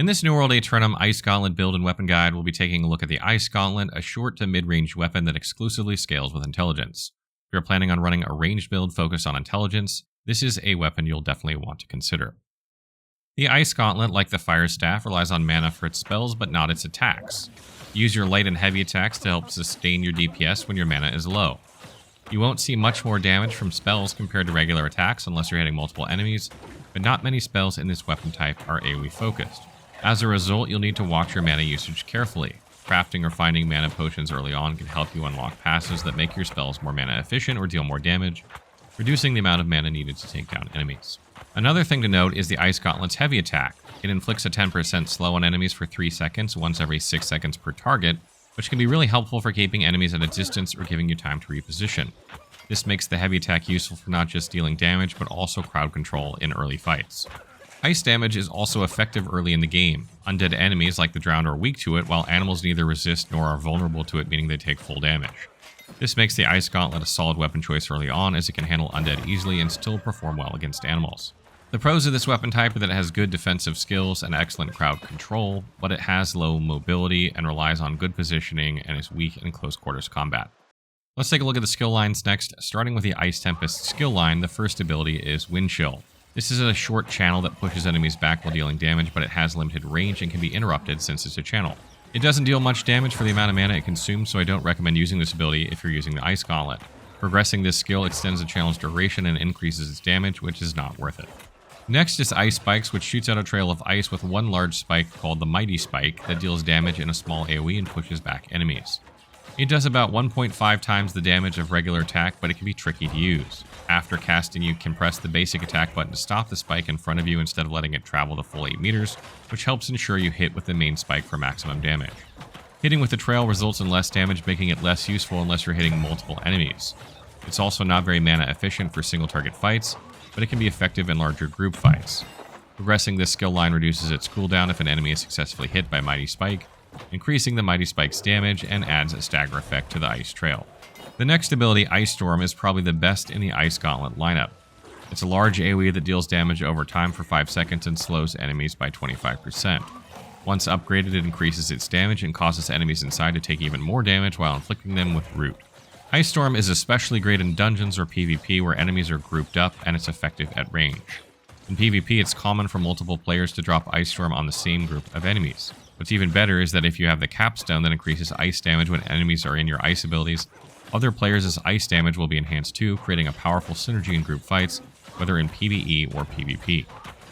In this New World Aeternum Ice Gauntlet build and weapon guide, we'll be taking a look at the Ice Gauntlet, a short to mid-range weapon that exclusively scales with intelligence. If you're planning on running a ranged build focused on intelligence, this is a weapon you'll definitely want to consider. The Ice Gauntlet, like the Fire Staff, relies on mana for its spells but not its attacks. Use your light and heavy attacks to help sustain your DPS when your mana is low. You won't see much more damage from spells compared to regular attacks unless you're hitting multiple enemies, but not many spells in this weapon type are AoE focused. As a result, you'll need to watch your mana usage carefully. Crafting or finding mana potions early on can help you unlock passives that make your spells more mana efficient or deal more damage, reducing the amount of mana needed to take down enemies. Another thing to note is the Ice Gauntlet's heavy attack. It inflicts a 10% slow on enemies for 3 seconds, once every 6 seconds per target, which can be really helpful for keeping enemies at a distance or giving you time to reposition. This makes the heavy attack useful for not just dealing damage, but also crowd control in early fights. Ice damage is also effective early in the game. Undead enemies like the drowned are weak to it, while animals neither resist nor are vulnerable to it, meaning they take full damage. This makes the Ice Gauntlet a solid weapon choice early on, as it can handle undead easily and still perform well against animals. The pros of this weapon type are that it has good defensive skills and excellent crowd control, but it has low mobility and relies on good positioning and is weak in close quarters combat. Let's take a look at the skill lines next. Starting with the Ice Tempest skill line, the first ability is Wind Chill. This is a short channel that pushes enemies back while dealing damage, but it has limited range and can be interrupted since it's a channel. It doesn't deal much damage for the amount of mana it consumes, so I don't recommend using this ability if you're using the Ice Gauntlet. Progressing this skill extends the channel's duration and increases its damage, which is not worth it. Next is Ice Spikes, which shoots out a trail of ice with one large spike called the Mighty Spike that deals damage in a small AoE and pushes back enemies. It does about 1.5 times the damage of regular attack, but it can be tricky to use. After casting, you can press the basic attack button to stop the spike in front of you instead of letting it travel the full 8 meters, which helps ensure you hit with the main spike for maximum damage. Hitting with the trail results in less damage, making it less useful unless you're hitting multiple enemies. It's also not very mana efficient for single target fights, but it can be effective in larger group fights. Progressing this skill line reduces its cooldown if an enemy is successfully hit by Mighty Spike, increasing the Mighty Spike's damage and adds a stagger effect to the ice trail. The next ability, Ice Storm, is probably the best in the Ice Gauntlet lineup. It's a large AoE that deals damage over time for 5 seconds and slows enemies by 25%. Once upgraded, it increases its damage and causes enemies inside to take even more damage while inflicting them with Root. Ice Storm is especially great in dungeons or PvP where enemies are grouped up and it's effective at range. In PvP, it's common for multiple players to drop Ice Storm on the same group of enemies. What's even better is that if you have the capstone that increases ice damage when enemies are in your ice abilities, other players' ice damage will be enhanced too, creating a powerful synergy in group fights, whether in PvE or PvP.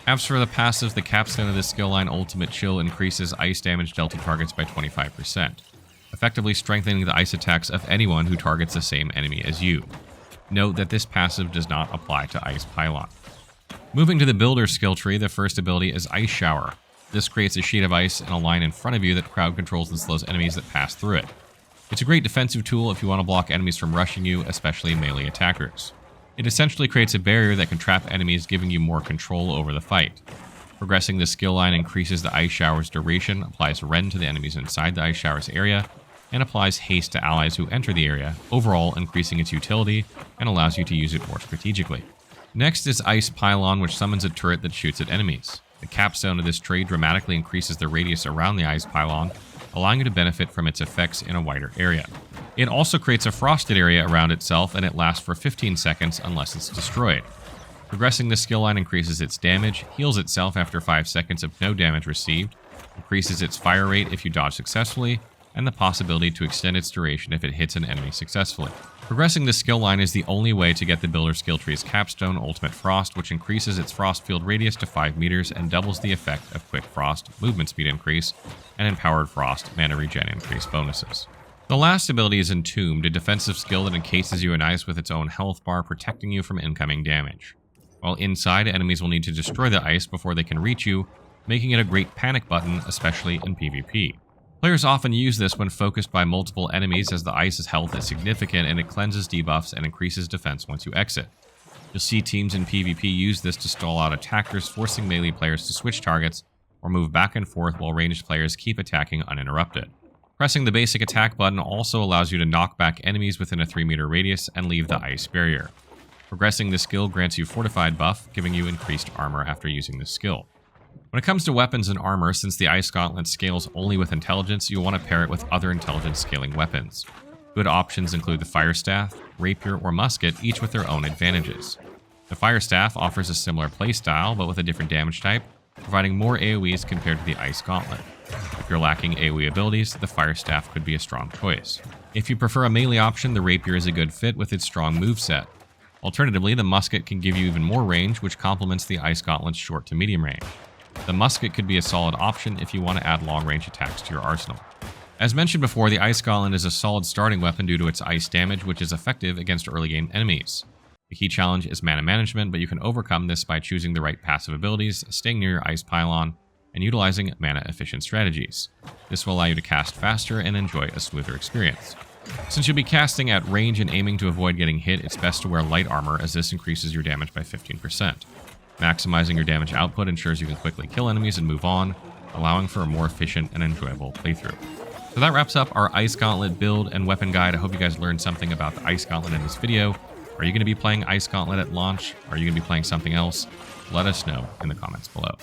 As for the passives, the capstone of this skill line, Ultimate Chill, increases ice damage dealt to targets by 25%, effectively strengthening the ice attacks of anyone who targets the same enemy as you. Note that this passive does not apply to Ice Pylon. Moving to the Builder skill tree, the first ability is Ice Shower. This creates a sheet of ice in a line in front of you that crowd controls and slows enemies that pass through it. It's a great defensive tool if you want to block enemies from rushing you, especially melee attackers. It essentially creates a barrier that can trap enemies, giving you more control over the fight. Progressing the skill line increases the Ice Shower's duration, applies Rend to the enemies inside the Ice Shower's area, and applies haste to allies who enter the area, overall increasing its utility and allows you to use it more strategically. Next is Ice Pylon, which summons a turret that shoots at enemies. The capstone of this tree dramatically increases the radius around the Ice Pylon, allowing you to benefit from its effects in a wider area. It also creates a frosted area around itself, and it lasts for 15 seconds unless it's destroyed. Progressing the skill line increases its damage, heals itself after 5 seconds of no damage received, increases its fire rate if you dodge successfully, and the possibility to extend its duration if it hits an enemy successfully. Progressing the skill line is the only way to get the Builder skill tree's capstone, Ultimate Frost, which increases its frost field radius to 5 meters and doubles the effect of Quick Frost, movement speed increase, and Empowered Frost, mana regen increase bonuses. The last ability is Entombed, a defensive skill that encases you in ice with its own health bar, protecting you from incoming damage. While inside, enemies will need to destroy the ice before they can reach you, making it a great panic button, especially in PvP. Players often use this when focused by multiple enemies, as the ice's health is significant and it cleanses debuffs and increases defense once you exit. You'll see teams in PvP use this to stall out attackers, forcing melee players to switch targets or move back and forth while ranged players keep attacking uninterrupted. Pressing the basic attack button also allows you to knock back enemies within a 3-meter radius and leave the ice barrier. Progressing the skill grants you Fortified buff, giving you increased armor after using this skill. When it comes to weapons and armor, since the Ice Gauntlet scales only with intelligence, you'll want to pair it with other intelligence scaling weapons. Good options include the Fire Staff, Rapier, or Musket, each with their own advantages. The Fire Staff offers a similar playstyle, but with a different damage type, providing more AoEs compared to the Ice Gauntlet. If you're lacking AoE abilities, the Fire Staff could be a strong choice. If you prefer a melee option, the Rapier is a good fit with its strong moveset. Alternatively, the Musket can give you even more range, which complements the Ice Gauntlet's short to medium range. The Musket could be a solid option if you want to add long-range attacks to your arsenal. As mentioned before, the Ice Gauntlet is a solid starting weapon due to its ice damage, which is effective against early-game enemies. The key challenge is mana management, but you can overcome this by choosing the right passive abilities, staying near your ice pylon, and utilizing mana-efficient strategies. This will allow you to cast faster and enjoy a smoother experience. Since you'll be casting at range and aiming to avoid getting hit, it's best to wear light armor, as this increases your damage by 15%. Maximizing your damage output ensures you can quickly kill enemies and move on, allowing for a more efficient and enjoyable playthrough. So that wraps up our Ice Gauntlet build and weapon guide. I hope you guys learned something about the Ice Gauntlet in this video. Are you going to be playing Ice Gauntlet at launch? Are you going to be playing something else? Let us know in the comments below.